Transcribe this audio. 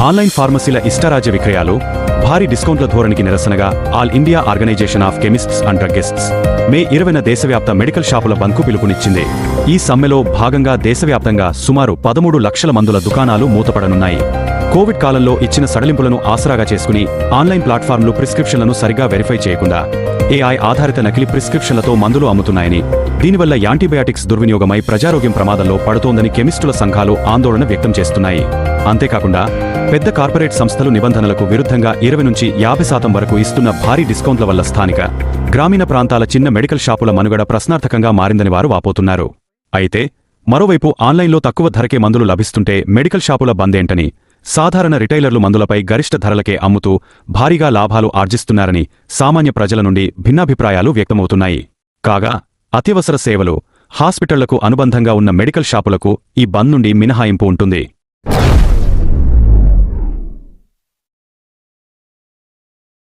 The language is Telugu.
ఆన్లైన్ ఫార్మసీల ఇష్టారాజ్య విక్రయాలు భారీ డిస్కౌంట్ల ధోరణికి నిరసనగా all India organisation of chemists and druggists May 20న దేశవ్యాప్త మెడికల్ షాపుల బంద్కు పిలుపునిచ్చింది. ఈ సమ్మెలో భాగంగా దేశవ్యాప్తంగా సుమారు 13 లక్షల మందుల దుకాణాలు మూతపడనున్నాయి. కోవిడ్ కాలంలో ఇచ్చిన సడలింపులను ఆసరాగా చేసుకుని ఆన్లైన్ ప్లాట్ఫామ్లు ప్రిస్క్రిప్షన్లను సరిగా వెరిఫై చేయకుండా ఏఐ ఆధారిత నకిలీ ప్రిస్క్రిప్షన్లతో మందులు అమ్ముతున్నాయని, దీనివల్ల యాంటీబయాటిక్స్ దుర్వినియోగమై ప్రజారోగ్యం ప్రమాదంలో పడుతోందని కెమిస్టుల సంఘాలు ఆందోళన వ్యక్తం చేస్తున్నాయి. అంతేకాకుండా పెద్ద కార్పొరేట్ సంస్థలు నిబంధనలకు విరుద్ధంగా 20 నుంచి 50% వరకు ఇస్తున్న భారీ డిస్కౌంట్ల వల్ల స్థానిక, గ్రామీణ ప్రాంతాల చిన్న మెడికల్ షాపుల మనుగడ ప్రశ్నార్థకంగా మారిందని వారు వాపోతున్నారు. అయితే మరోవైపు ఆన్లైన్లో తక్కువ ధరకే మందులు లభిస్తుంటే మెడికల్ షాపుల బందేంటని, సాధారణ రిటైలర్లు మందులపై గరిష్ట ధరలకే అమ్ముతూ భారీగా లాభాలు ఆర్జిస్తున్నారని సామాన్య ప్రజల నుండి భిన్నాభిప్రాయాలు వ్యక్తమవుతున్నాయి. కాగా అత్యవసర సేవలు, హాస్పిటళ్లకు అనుబంధంగా ఉన్న మెడికల్ షాపులకు ఈ బంద్ నుండి మినహాయింపు ఉంటుంది.